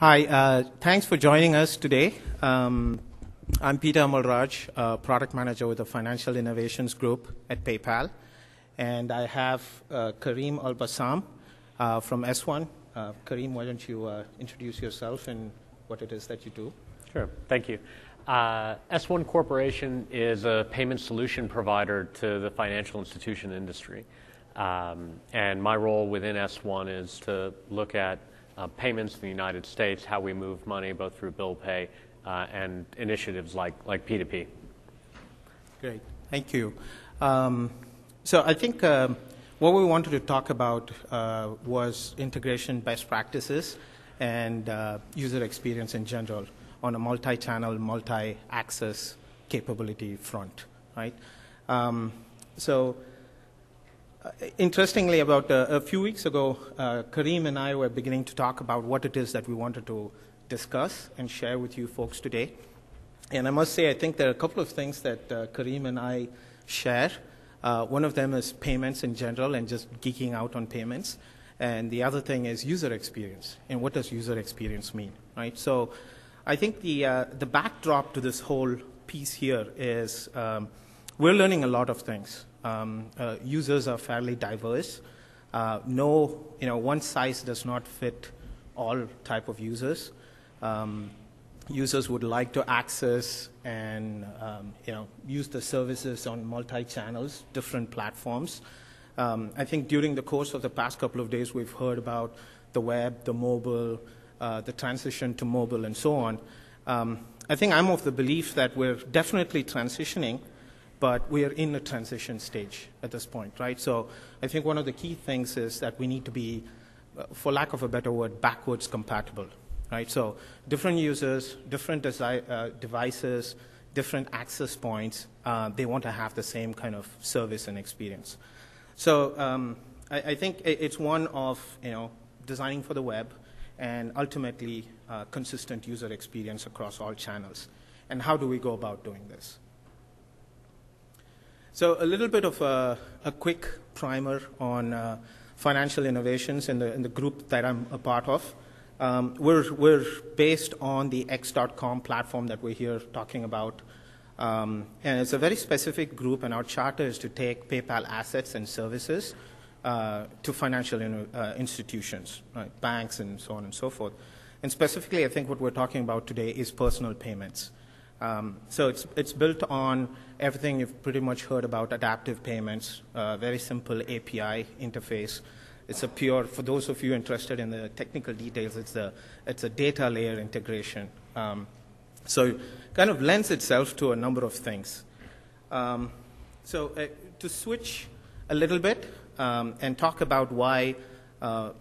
Hi, thanks for joining us today. I'm Peter Amalraj, Product Manager with the Financial Innovations Group at PayPal. And I have Kareem Al-Bassam from S1. Kareem, why don't you introduce yourself and what it is that you do? Sure, thank you. S1 Corporation is a payment solution provider to the financial institution industry. And my role within S1 is to look at payments in the United States, how we move money both through bill pay and initiatives like P2P. Great, thank you. So I think what we wanted to talk about was integration best practices and user experience in general on a multi-channel, multi-access capability front, right? Interestingly, about a few weeks ago, Kareem and I were beginning to talk about what it is that we wanted to discuss and share with you folks today. And I must say, I think there are a couple of things that Kareem and I share. One of them is payments in general and just geeking out on payments. And the other thing is user experience. And what does user experience mean, right? So I think the backdrop to this whole piece here is we're learning a lot of things. Users are fairly diverse. One size does not fit all type of users. Users would like to access and use the services on multi-channels, different platforms. I think during the course of the past couple of days, we've heard about the web, the mobile, the transition to mobile, and so on. I think I'm of the belief that we're definitely transitioning, but we are in a transition stage at this point, right? So I think one of the key things is that we need to be, for lack of a better word, backwards compatible, right? So different users, different devices, different access points, they want to have the same kind of service and experience. So I think it's one of designing for the web and ultimately consistent user experience across all channels. And how do we go about doing this? So a little bit of a quick primer on financial innovations in the group that I'm a part of. We're based on the X.com platform that we're here talking about. And it's a very specific group, and our charter is to take PayPal assets and services to financial institutions, right, banks and so on and so forth. And specifically, I think what we're talking about today is personal payments. So it's built on everything you've pretty much heard about adaptive payments, very simple API interface. It's a pure, for those of you interested in the technical details, it's a data layer integration. So it kind of lends itself to a number of things. To switch a little bit and talk about why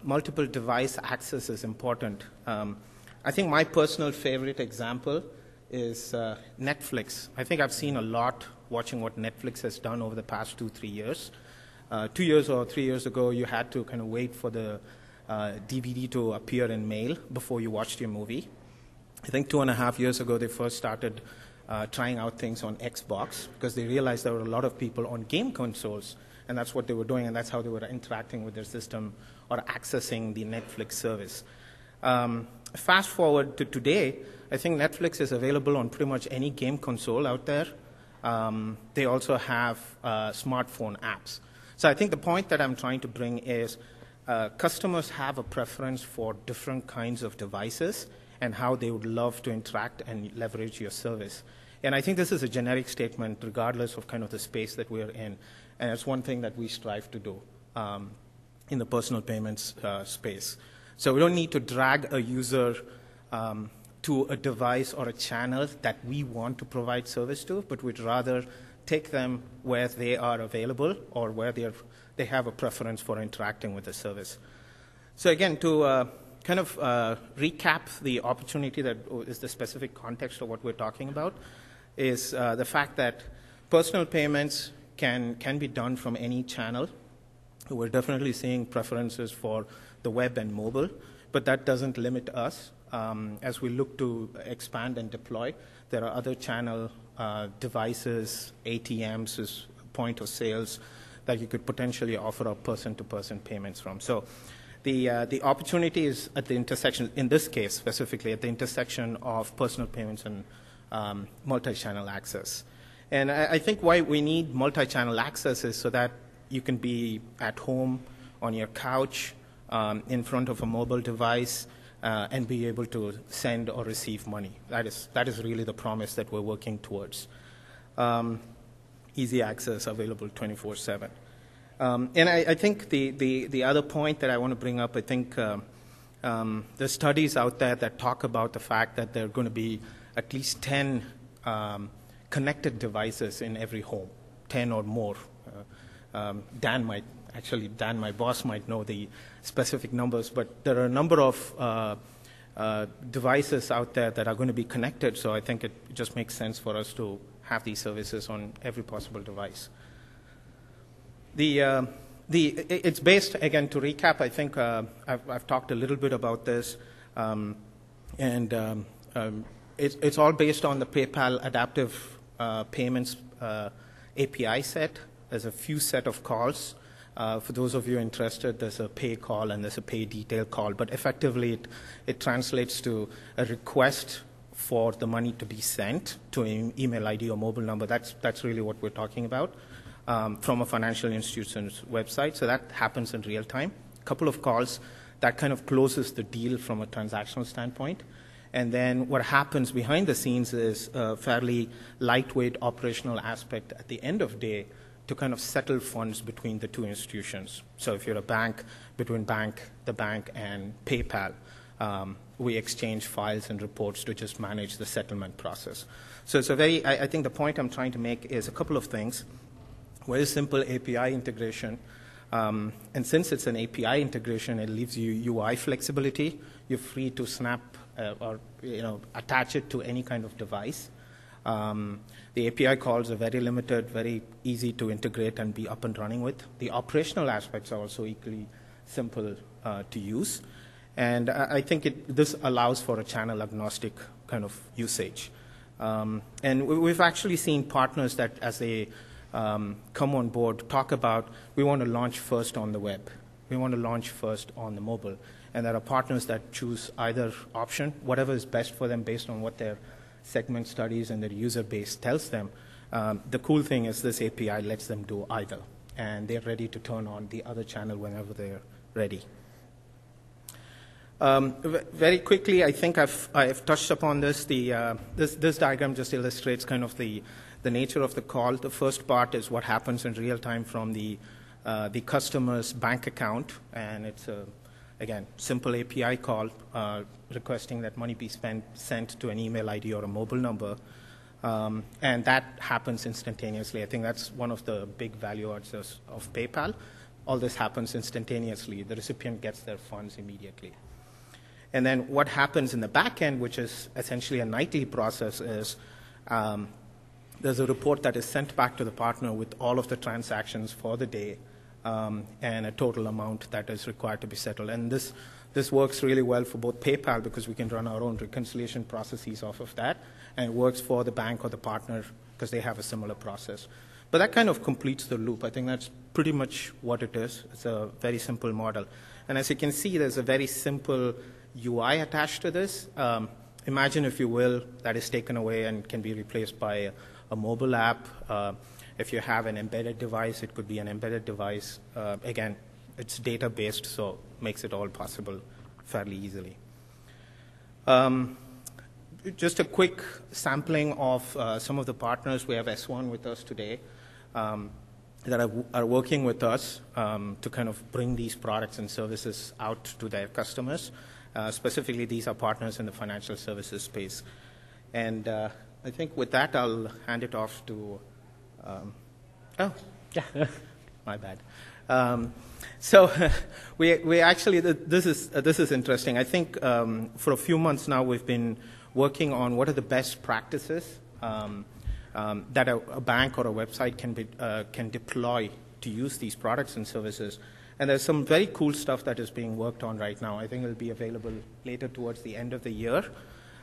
multiple device access is important, I think my personal favorite example is Netflix. I think I've seen a lot watching what Netflix has done over the past 2-3 years. 2 years or 3 years ago, you had to kind of wait for the DVD to appear in mail before you watched your movie. I think 2.5 years ago, they first started trying out things on Xbox because they realized there were a lot of people on game consoles, and that's what they were doing, and that's how they were interacting with their system or accessing the Netflix service. Fast forward to today, I think Netflix is available on pretty much any game console out there. They also have smartphone apps. So I think the point that I'm trying to bring is customers have a preference for different kinds of devices and how they would love to interact and leverage your service. And I think this is a generic statement regardless of kind of the space that we're in. And it's one thing that we strive to do in the personal payments space. So we don't need to drag a user to a device or a channel that we want to provide service to, but we'd rather take them where they are available or where they have a preference for interacting with the service. So again, to kind of recap the opportunity that is the specific context of what we're talking about, is the fact that personal payments can be done from any channel. We're definitely seeing preferences for the web and mobile, but that doesn't limit us. As we look to expand and deploy, there are other channel devices, ATMs, point of sales that you could potentially offer up person-to-person payments from. So The opportunity is at the intersection, in this case specifically, at the intersection of personal payments and multi-channel access. And I think why we need multi-channel access is so that you can be at home, on your couch, in front of a mobile device, and be able to send or receive money. That is really the promise that we're working towards. Easy access, available 24/7. And I think the other point that I want to bring up, I think there's studies out there that talk about the fact that there are going to be at least 10 connected devices in every home, 10 or more. Dan, my boss, might know the specific numbers, but there are a number of devices out there that are going to be connected, so I think it just makes sense for us to have these services on every possible device. It's based, again, to recap, I think I've talked a little bit about this, it's all based on the PayPal Adaptive Payments API set. There's a few set of calls. For those of you interested, there's a pay call and there's a pay detail call, but effectively it translates to a request for the money to be sent to an email ID or mobile number. That's really what we're talking about. From a financial institution's website, so that happens in real time. A couple of calls, that kind of closes the deal from a transactional standpoint. And then what happens behind the scenes is a fairly lightweight operational aspect at the end of day to kind of settle funds between the two institutions. So if you're a bank, between the bank and PayPal, we exchange files and reports to just manage the settlement process. So it's I think the point I'm trying to make is a couple of things. Very simple API integration, and since it's an API integration, it leaves you UI flexibility. You're free to snap or attach it to any kind of device. The API calls are very limited, very easy to integrate and be up and running with. The operational aspects are also equally simple to use, and I think this allows for a channel agnostic kind of usage. And we've actually seen partners that, as they come on board, talk about, we want to launch first on the web. We want to launch first on the mobile. And there are partners that choose either option, whatever is best for them based on what their segment studies and their user base tells them. The cool thing is this API lets them do either, and they're ready to turn on the other channel whenever they're ready. Very quickly, I think I've touched upon this. This diagram just illustrates kind of the nature of the call. The first part is what happens in real time from the customer's bank account, and it's again, simple API call requesting that money be sent to an email ID or a mobile number, and that happens instantaneously. I think that's one of the big value adds of PayPal. All this happens instantaneously. The recipient gets their funds immediately. And then what happens in the back end, which is essentially a nightly process, is there's a report that is sent back to the partner with all of the transactions for the day and a total amount that is required to be settled. And this works really well for both PayPal because we can run our own reconciliation processes off of that, and it works for the bank or the partner because they have a similar process. But that kind of completes the loop. I think that's pretty much what it is. It's a very simple model. And as you can see, there's a very simple UI attached to this. Imagine, if you will, that is taken away and can be replaced by a mobile app. If you have an embedded device, it could be an embedded device. Again, it's data-based, so it makes it all possible fairly easily. Just a quick sampling of some of the partners. We have S1 with us today that are working with us to kind of bring these products and services out to their customers. Specifically, these are partners in the financial services space. And I think with that, I'll hand it off to, my bad. So we actually, this is interesting. I think for a few months now, we've been working on what are the best practices that a bank or a website can deploy to use these products and services. And there's some very cool stuff that is being worked on right now. I think it'll be available later towards the end of the year.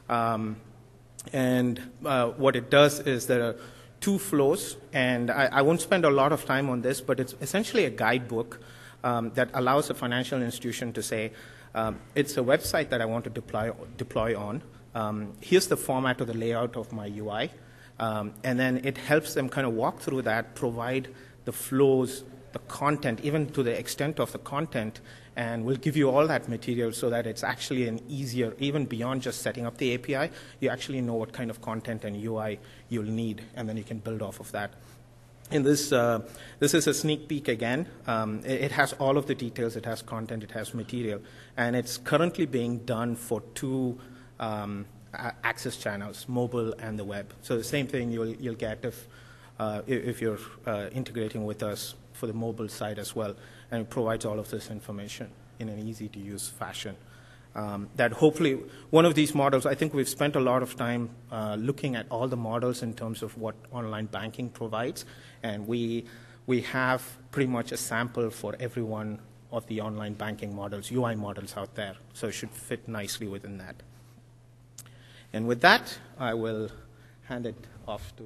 And what it does is there are two flows, and I won't spend a lot of time on this, but it's essentially a guidebook that allows a financial institution to say, it's a website that I want to deploy on. Here's the format or the layout of my UI. And then it helps them kind of walk through that, provide the flows, the content, even to the extent of the content, and we'll give you all that material so that it's actually an easier, even beyond just setting up the API, you actually know what kind of content and UI you'll need, and then you can build off of that. And this is a sneak peek again. It has all of the details. It has content. It has material. And it's currently being done for two access channels, mobile and the web. So the same thing you'll get if you're integrating with us for the mobile side as well. And it provides all of this information in an easy-to-use fashion. That hopefully, one of these models, I think we've spent a lot of time looking at all the models in terms of what online banking provides, and we have pretty much a sample for every one of the online banking models, UI models out there, so it should fit nicely within that. And with that, I will hand it off to...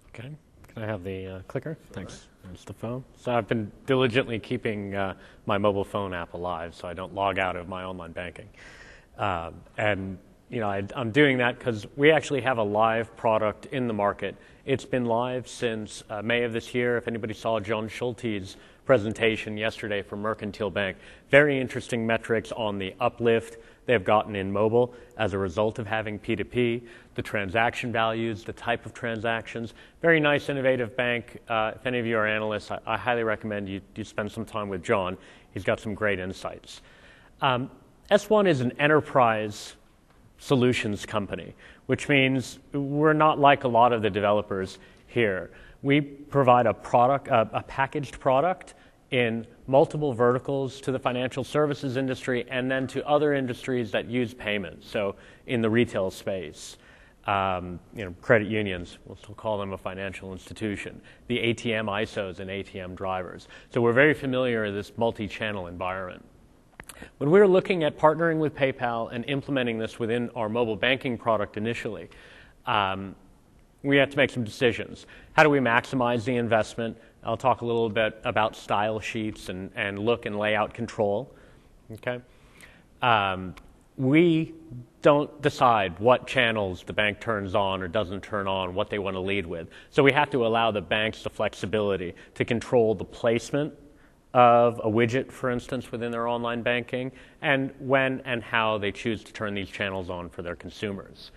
Okay. Can I have the clicker? Thanks. There's the phone. So I've been diligently keeping my mobile phone app alive so I don't log out of my online banking. And you know, I'm doing that because we actually have a live product in the market. It's been live since May of this year. If anybody saw John Schulte's presentation yesterday from Mercantile Bank, very interesting metrics on the uplift they've gotten in mobile as a result of having P2P, the transaction values, the type of transactions. Very nice, innovative bank. If any of you are analysts, I highly recommend you spend some time with John. He's got some great insights. S1 is an enterprise solutions company, which means we're not like a lot of the developers here. We provide a product, a packaged product in multiple verticals to the financial services industry and then to other industries that use payments. So in the retail space, credit unions, we'll still call them a financial institution, the ATM ISOs and ATM drivers. So we're very familiar with this multi-channel environment. When we were looking at partnering with PayPal and implementing this within our mobile banking product initially, we had to make some decisions. How do we maximize the investment? I'll talk a little bit about style sheets and look and layout control. Okay. We don't decide what channels the bank turns on or doesn't turn on, what they want to lead with. So we have to allow the banks the flexibility to control the placement of a widget, for instance, within their online banking, and when and how they choose to turn these channels on for their consumers.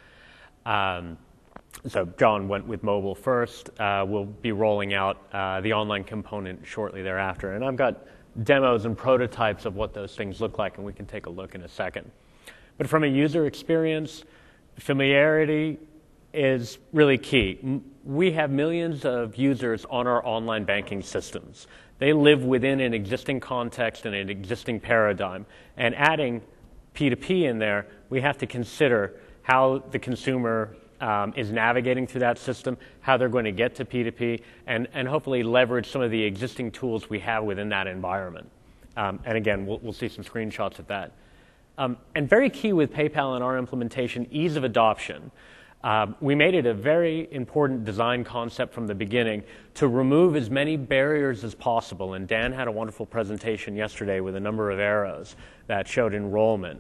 So John went with mobile first. We'll be rolling out the online component shortly thereafter. And I've got demos and prototypes of what those things look like, and we can take a look in a second. But from a user experience, familiarity is really key. We have millions of users on our online banking systems. They live within an existing context and an existing paradigm. And adding P2P in there, we have to consider how the consumer is navigating through that system, how they're going to get to P2P, and hopefully leverage some of the existing tools we have within that environment. And again, we'll see some screenshots of that. And very key with PayPal and our implementation, ease of adoption. We made it a very important design concept from the beginning to remove as many barriers as possible. And Dan had a wonderful presentation yesterday with a number of arrows that showed enrollment.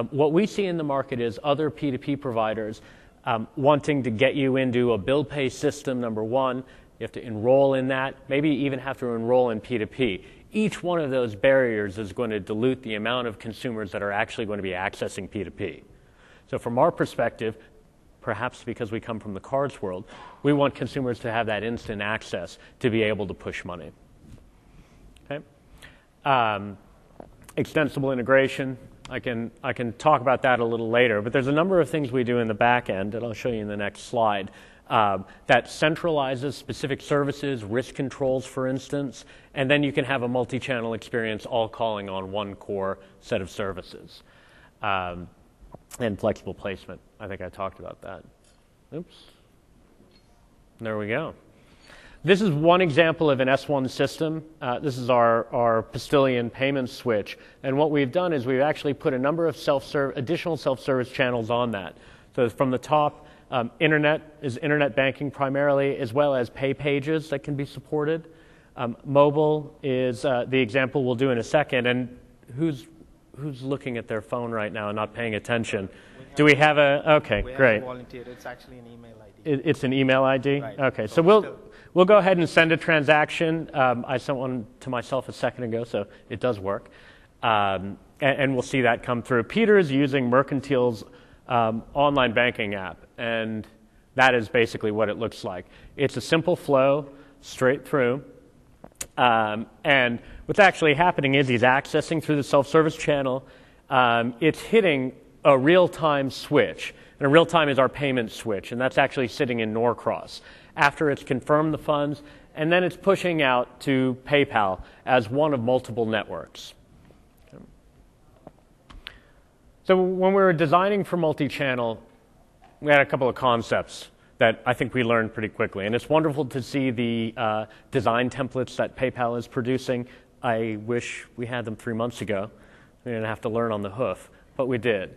What we see in the market is other P2P providers wanting to get you into a bill pay system, number one. You have to enroll in that, maybe even have to enroll in P2P. Each one of those barriers is going to dilute the amount of consumers that are actually going to be accessing P2P. So from our perspective, perhaps because we come from the cards world, we want consumers to have that instant access to be able to push money. Okay. Extensible integration. I can talk about that a little later, but there's a number of things we do in the back end, and I'll show you in the next slide, that centralizes specific services, risk controls, for instance, and then you can have a multi-channel experience all calling on one core set of services. And flexible placement. I think I talked about that. Oops. There we go. This is one example of an S1 system. This is our Postillion payment switch. And what we've done is we've actually put a number of additional self-service channels on that. So from the top, internet is internet banking primarily, as well as pay pages that can be supported. Mobile is the example we'll do in a second. And who's looking at their phone right now and not paying attention? Do we have a, okay, we great. have a volunteer. It's actually an email ID. It's an email ID? Right. Okay, so we'll go ahead and send a transaction. I sent one to myself a second ago, so it does work. And we'll see that come through. Peter is using Mercantile's online banking app, and that is basically what it looks like. It's a simple flow straight through. And what's actually happening is he's accessing through the self-service channel. It's hitting a real-time switch. And a real-time is our payment switch, and that's actually sitting in Norcross. After it's confirmed the funds, and then it's pushing out to PayPal as one of multiple networks. So when we were designing for multi-channel, we had a couple of concepts that I think we learned pretty quickly. And it's wonderful to see the design templates that PayPal is producing. I wish we had them 3 months ago. We didn't have to learn on the hoof, but we did.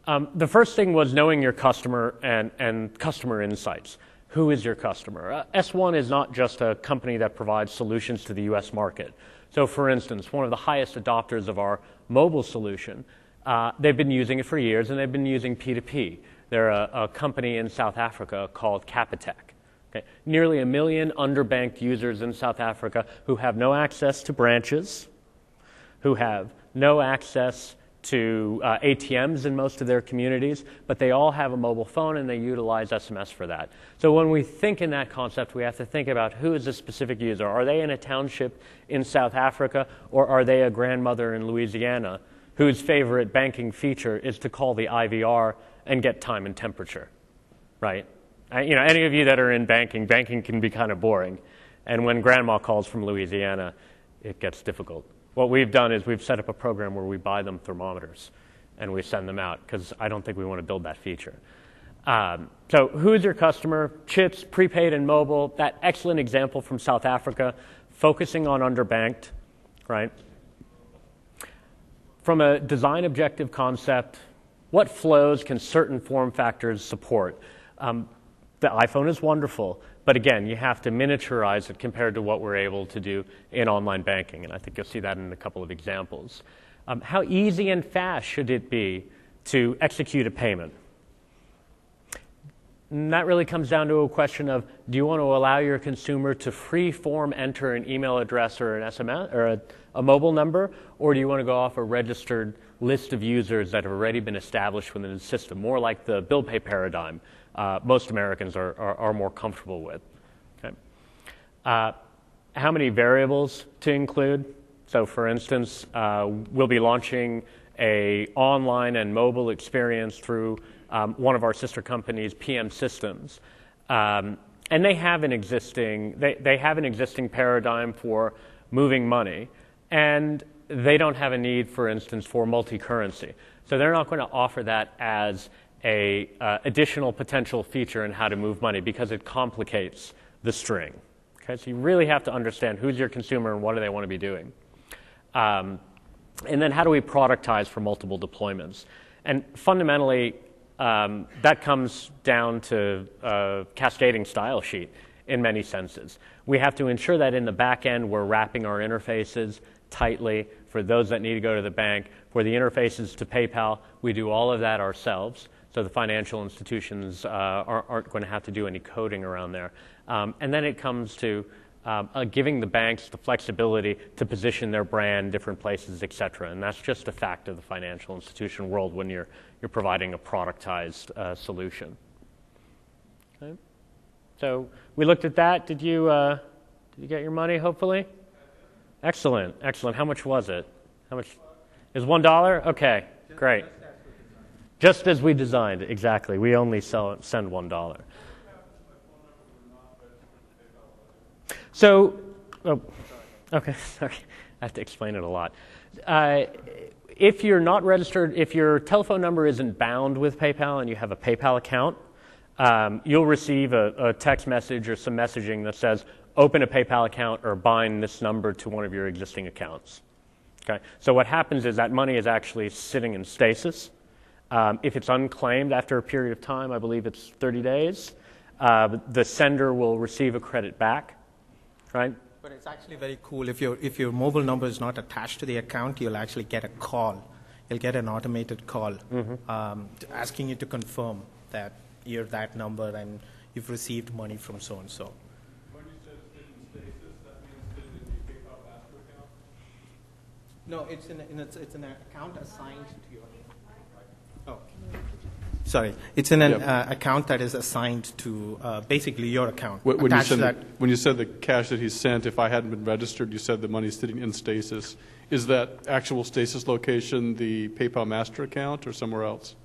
The first thing was knowing your customer and customer insights. Who is your customer? S1 is not just a company that provides solutions to the US market. So for instance, one of the highest adopters of our mobile solution, they've been using it for years, and they've been using P2P. They're a company in South Africa called Capitec. Okay. Nearly 1 million underbanked users in South Africa who have no access to branches, who have no access to ATMs in most of their communities, but they all have a mobile phone and they utilize SMS for that. So when we think in that concept, we have to think about who is a specific user. Are they in a township in South Africa, or are they a grandmother in Louisiana whose favorite banking feature is to call the IVR and get time and temperature, right? Any of you that are in banking can be kind of boring. And when grandma calls from Louisiana, it gets difficult. What we've done is we've set up a program where we buy them thermometers and we send them out, because I don't think we want to build that feature. So who's your customer? Chits, prepaid and mobile. That excellent example from South Africa, focusing on underbanked, right? From a design objective concept, what flows can certain form factors support? The iPhone is wonderful, but again, you have to miniaturize it compared to what we're able to do in online banking, and I think you'll see that in a couple of examples. How easy and fast should it be to execute a payment? And that really comes down to a question of, do you want to allow your consumer to free-form enter an email address or an SMS or a mobile number, or do you want to go off a registered list of users that have already been established within the system, more like the bill pay paradigm most Americans are more comfortable with? Okay. How many variables to include? So for instance, we'll be launching an online and mobile experience through one of our sister companies, PM Systems. And they have an existing paradigm for moving money, and they don't have a need, for instance, for multi-currency. So they're not going to offer that as a additional potential feature in how to move money, because it complicates the string. Okay, so you really have to understand who's your consumer and what do they want to be doing. And then how do we productize for multiple deployments? And fundamentally, that comes down to a cascading style sheet in many senses. We have to ensure that in the back end we're wrapping our interfaces tightly for those that need to go to the bank. For the interfaces to PayPal, we do all of that ourselves, so the financial institutions aren't going to have to do any coding around there. And then it comes to giving the banks the flexibility to position their brand different places, et cetera. And that's just a fact of the financial institution world when you're providing a productized solution. Okay. So we looked at that. Did you get your money, hopefully? Excellent, excellent. How much was it? How much? Is $1? Okay, great. Just as we designed, exactly. We only send $1. So, okay, sorry. I have to explain it a lot. If you're not registered, if your telephone number isn't bound with PayPal and you have a PayPal account, you'll receive a text message or some messaging that says, open a PayPal account or bind this number to one of your existing accounts. Okay? So what happens is that money is actually sitting in stasis. If it's unclaimed after a period of time, I believe it's 30 days, the sender will receive a credit back, right? But it's actually very cool. If your mobile number is not attached to the account, you'll actually get a call. You'll get an automated call asking you to confirm that you're that number and you've received money from so-and-so. When you said it's in status, that means it's in the PayPal Master account? No, it's an account assigned to your. Oh, sorry. It's in an account that is assigned to basically your account. When you said the cash that he sent, if I hadn't been registered, you said the money's sitting in stasis. Is that actual stasis location the PayPal Master account or somewhere else?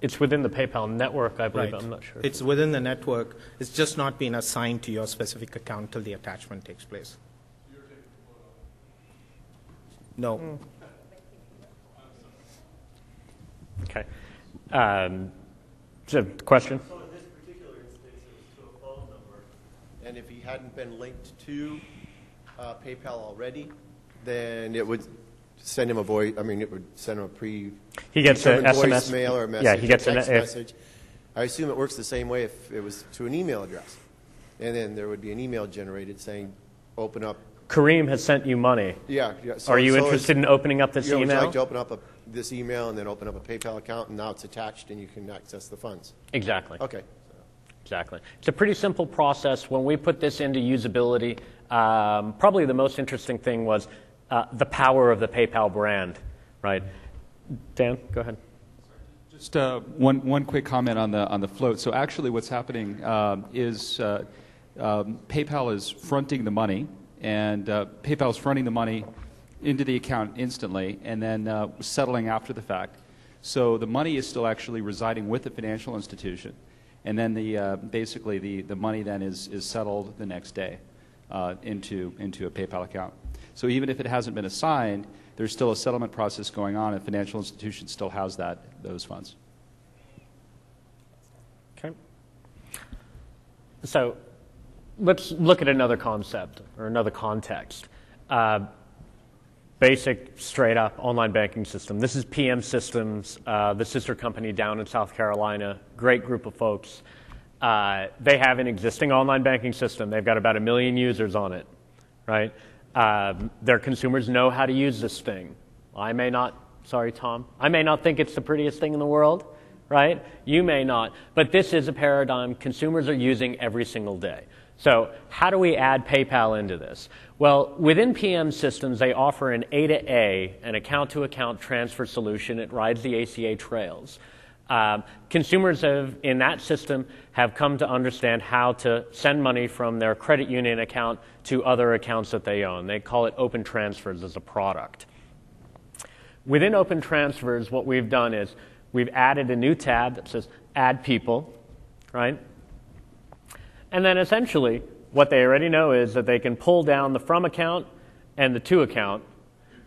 It's within the PayPal network, I believe. Right. I'm not sure. It's within the network. It's just not been assigned to your specific account till the attachment takes place. You're taking the photo. No. Okay. So, question? So in this particular instance, it was to a phone number, and if he hadn't been linked to PayPal already, then it would send him a voice. I mean, it would send him a He gets an SMS voicemail or a message. Yeah, he gets a text an message. I assume it works the same way if it was to an email address, and then there would be an email generated saying, "Open up." Kareem has sent you money. Yeah. So, Are you interested in opening up this Would you email? like to open up this email and then open up a PayPal account, and now it's attached and you can access the funds? Exactly. Okay. Exactly. It's a pretty simple process. When we put this into usability, probably the most interesting thing was the power of the PayPal brand, right? Dan, go ahead. Just one quick comment on the float. So actually what's happening is PayPal is fronting the money, and PayPal is fronting the money into the account instantly and then settling after the fact. So the money is still actually residing with the financial institution, and then basically the money then is settled the next day into a PayPal account. So even if it hasn't been assigned, there's still a settlement process going on, and financial institution still has those funds. Okay. So let's look at another concept or another context. Basic, straight-up online banking system. This is PM Systems, the sister company down in South Carolina. Great group of folks. They have an existing online banking system. They've got about 1 million users on it, right? Their consumers know how to use this thing. I may not, sorry, Tom, I may not think it's the prettiest thing in the world, right? You may not. But this is a paradigm consumers are using every single day. So how do we add PayPal into this? Well, within PM Systems, they offer an A-to-A, an account-to-account transfer solution. It rides the ACA trails. Consumers in that system have come to understand how to send money from their credit union account to other accounts that they own. They call it open transfers as a product. Within open transfers, what we've done is we've added a new tab that says Add People, right? And then essentially, what they already know is that they can pull down the from account and the to account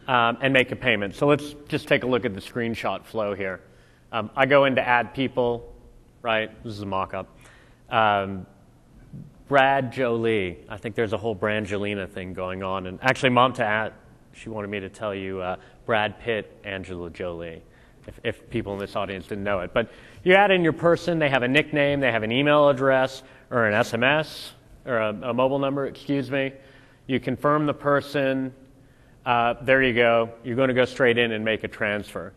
and make a payment. So let's just take a look at the screenshot flow here. I go into Add People, right? This is a mock-up. Brad Jolie. I think there's a whole Brangelina thing going on. And actually, Mom to add, she wanted me to tell you Brad Pitt, Angela Jolie, if people in this audience didn't know it. But you add in your person. They have a nickname. They have an email address or an SMS or a mobile number, excuse me. You confirm the person. There you go. You're going to go straight in and make a transfer.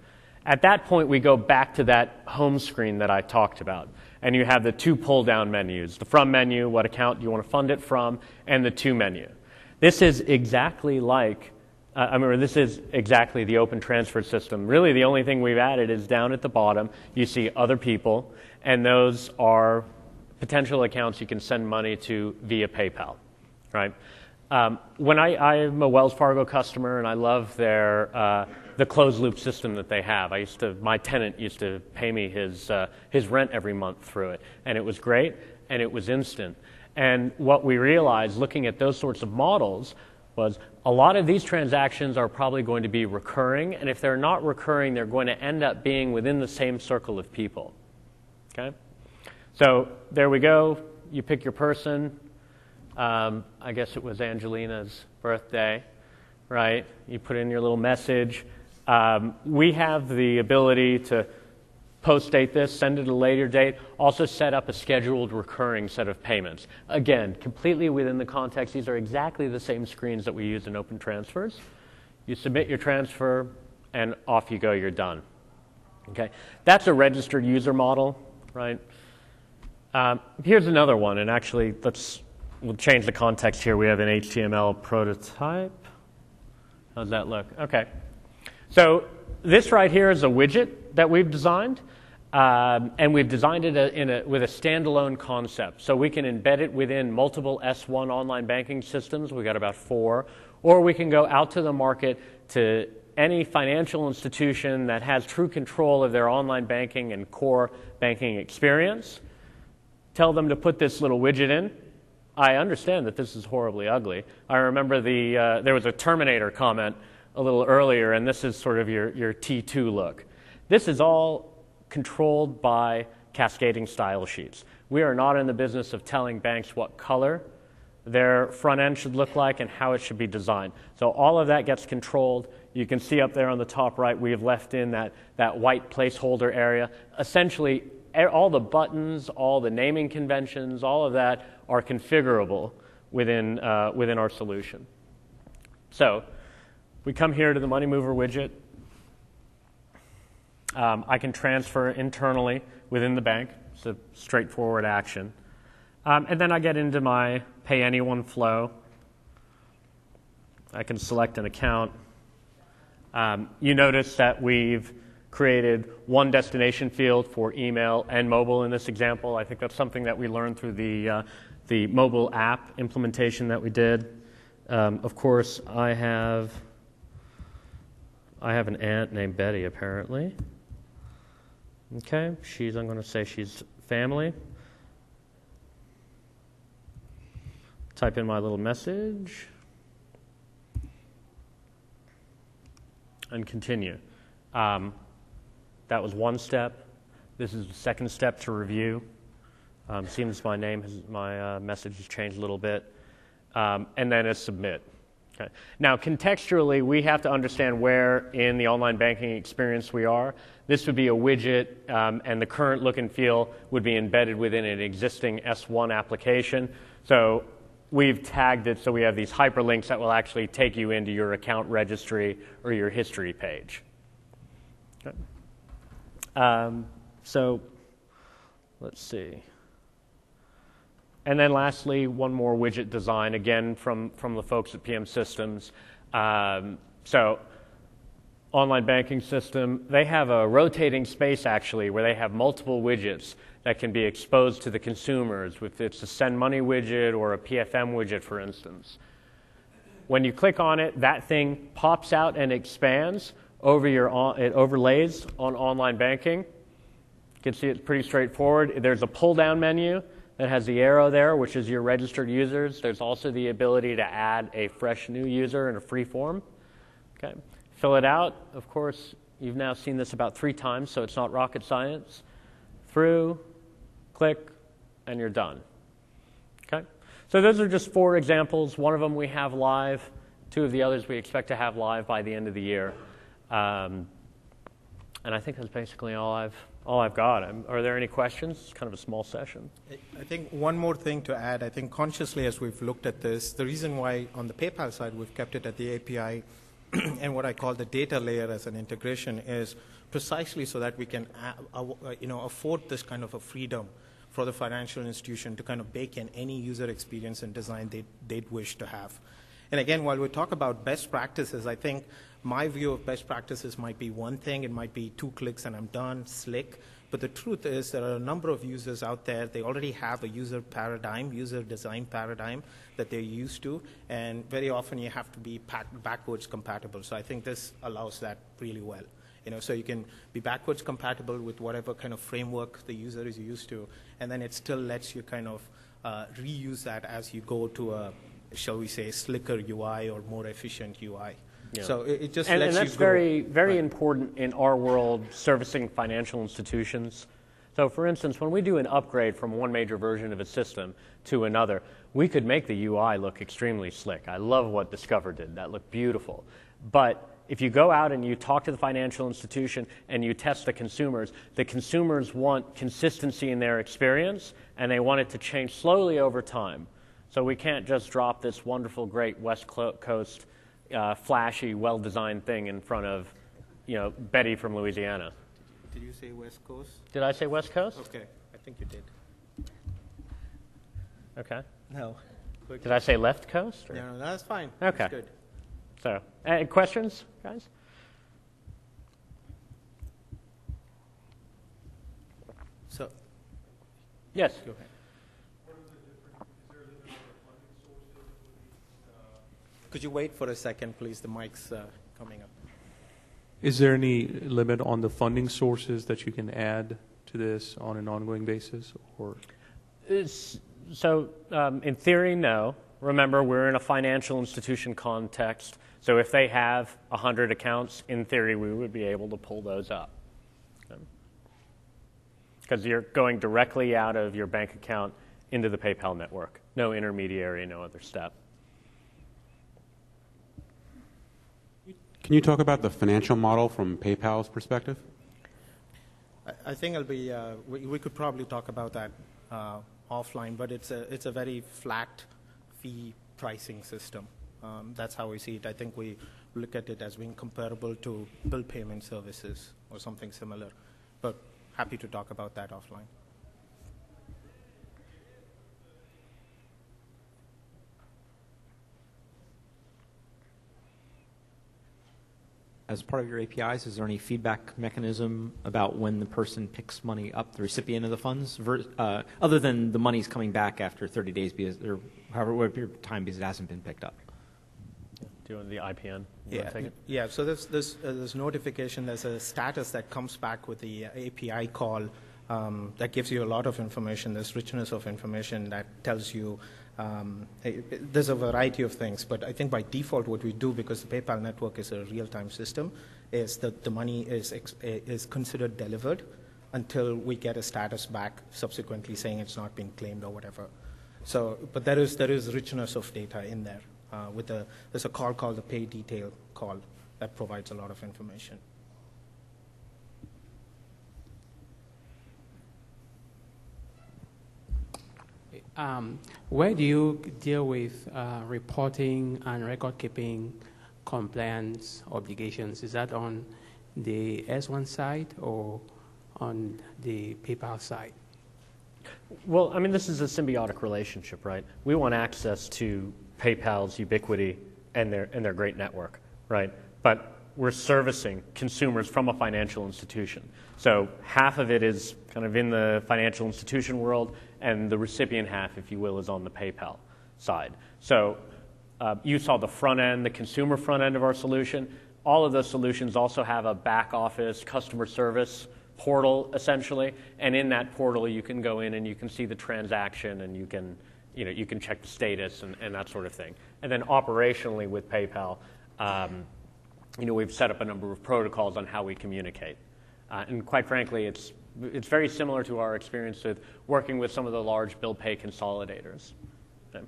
At that point, we go back to that home screen that I talked about. And you have the two pull-down menus, the from menu, what account you want to fund it from, and the to menu. This is exactly like, this is exactly the open transfer system. Really, the only thing we've added is down at the bottom, you see other people, and those are potential accounts you can send money to via PayPal, right? When I'm a Wells Fargo customer, and I love the closed loop system that they have. My tenant used to pay me his rent every month through it, and it was great, and it was instant. And what we realized, looking at those sorts of models, was a lot of these transactions are probably going to be recurring, and if they're not recurring, they're going to end up being within the same circle of people. Okay? So there we go. You pick your person. I guess it was Angelina's birthday, right? You put in your little message. We have the ability to post-date this, send it at a later date, also set up a scheduled recurring set of payments. Again, completely within the context, these are exactly the same screens that we use in open transfers. You submit your transfer, and off you go, you're done. Okay, that's a registered user model, right? Here's another one, and actually, we'll change the context here. We have an HTML prototype. How's that look? Okay. So this right here is a widget that we've designed, and we've designed it with a standalone concept. So we can embed it within multiple S1 online banking systems. We've got about 4. Or we can go out to the market to any financial institution that has true control of their online banking and core banking experience. Tell them to put this little widget in. I understand that this is horribly ugly. I remember there was a Terminator comment a little earlier, and this is sort of your T2 look. This is all controlled by cascading style sheets. We are not in the business of telling banks what color their front end should look like and how it should be designed. So all of that gets controlled. You can see up there on the top right, we have left in that white placeholder area. Essentially, all the buttons, all the naming conventions, all of that are configurable within our solution. So we come here to the Money Mover widget. I can transfer internally within the bank. It's a straightforward action. And then I get into my Pay Anyone flow. I can select an account. You notice that we've created one destination field for email and mobile in this example. I think that's something that we learned through the mobile app implementation that we did. Of course, I have an aunt named Betty, apparently. Okay, I'm going to say she's family. Type in my little message. And continue. That was one step. This is the second step to review. Seems my message has changed a little bit. And then is submit. Okay. Now, contextually, we have to understand where in the online banking experience we are. This would be a widget, and the current look and feel would be embedded within an existing S1 application. So we've tagged it so we have these hyperlinks that will actually take you into your account registry or your history page. Okay. So let's see. And then lastly, one more widget design, again, from the folks at PM Systems. So online banking system, they have a rotating space, actually, where they have multiple widgets that can be exposed to the consumers, if it's a send money widget or a PFM widget, for instance. When you click on it, that thing pops out and expands over it overlays on online banking. You can see it's pretty straightforward. There's a pull-down menu that has the arrow there, which is your registered users. There's also the ability to add a fresh new user in a free form. Okay. Fill it out. Of course, you've now seen this about 3 times, so it's not rocket science. Through, click, and you're done. Okay. So those are just 4 examples. One of them we have live. 2 of the others we expect to have live by the end of the year. And I think that's basically all I've got. Are there any questions? It's kind of a small session. I think one more thing to add. I think consciously as we've looked at this, the reason why on the PayPal side we've kept it at the API and what I call the data layer as an integration is precisely so that we can afford this kind of a freedom for the financial institution to kind of bake in any user experience and design they'd wish to have. And again, while we talk about best practices, I think my view of best practices might be one thing. It might be 2 clicks and I'm done, slick. But the truth is there are a number of users out there. They already have a user design paradigm that they're used to. And very often you have to be backwards compatible. So I think this allows that really well. So you can be backwards compatible with whatever kind of framework the user is used to. And then it still lets you kind of reuse that as you go to a, shall we say, slicker UI or more efficient UI. Yeah. So it just lets you go. And that's very important in our world servicing financial institutions. So for instance, when we do an upgrade from one major version of a system to another, we could make the UI look extremely slick. I love what Discover did. That looked beautiful. But if you go out and you talk to the financial institution and you test the consumers want consistency in their experience, and they want it to change slowly over time. So we can't just drop this wonderful, great West Coast, flashy, well-designed thing in front of, Betty from Louisiana. Did you say West Coast? Did I say West Coast? Okay, I think you did. Okay. No. Did I say left coast? Or? No, that's fine. Okay. That's good. So, questions, guys? So, Yes. go ahead. Could you wait for a second, please? The mic's coming up. Is there any limit on the funding sources that you can add to this on an ongoing basis, or? So, in theory, no. Remember, we're in a financial institution context, so if they have 100 accounts, in theory, we would be able to pull those up. Because you're going directly out of your bank account into the PayPal network. No intermediary, no other step. Can you talk about the financial model from PayPal's perspective? I think it'll be. We could probably talk about that offline, but it's a very flat fee pricing system. That's how we see it. I think we look at it as being comparable to bill payment services or something similar. But happy to talk about that offline. As part of your APIs, is there any feedback mechanism about when the person picks money up, the recipient of the funds, other than the money's coming back after 30 days because, or however what period of time because it hasn't been picked up? Do you want the IPN? Yeah. So there's notification. There's a status that comes back with the API call that gives you a lot of information. There's richness of information that tells you. There's a variety of things, but I think by default what we do, because the PayPal network is a real-time system, is that the money is considered delivered until we get a status back subsequently saying it's not been claimed or whatever. So, but there is richness of data in there. There's a call called the pay detail call that provides a lot of information. Where do you deal with reporting and record-keeping compliance obligations? Is that on the S1 side or on the PayPal side? Well, I mean, this is a symbiotic relationship, right? We want access to PayPal's ubiquity and their great network, right? But we're servicing consumers from a financial institution. So half of it is kind of in the financial institution world, and the recipient half, if you will, is on the PayPal side. So you saw the front end, the consumer front end of our solution. All of those solutions also have a back office customer service portal, essentially, and in that portal you can go in and you can see the transaction, and you can check the status and that sort of thing. And then operationally with PayPal, we've set up a number of protocols on how we communicate. And quite frankly, it's very similar to our experience with working with some of the large bill pay consolidators. Okay.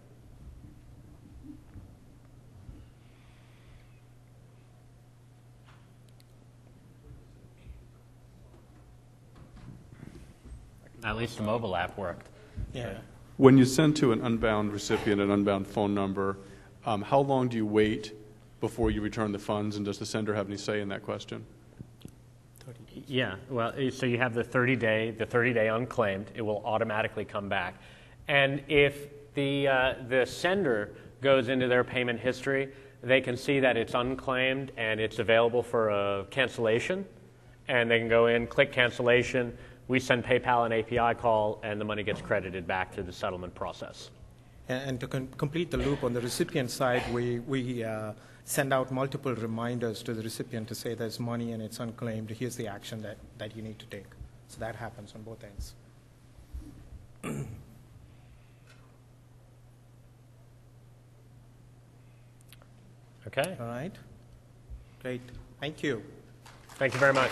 At least the mobile app worked. Yeah. When you send to an unbound recipient an unbound phone number, how long do you wait before you return the funds, and does the sender have any say in that question? Yeah, well, so you have the 30-day unclaimed. It will automatically come back. And if the sender goes into their payment history, they can see that it's unclaimed and it's available for a cancellation, and they can go in, click cancellation. We send PayPal an API call, and the money gets credited back to the settlement process. And to complete the loop on the recipient side, we send out multiple reminders to the recipient to say there's money and it's unclaimed. Here's the action that you need to take. So that happens on both ends. Okay. All right. Great. Thank you. Thank you very much.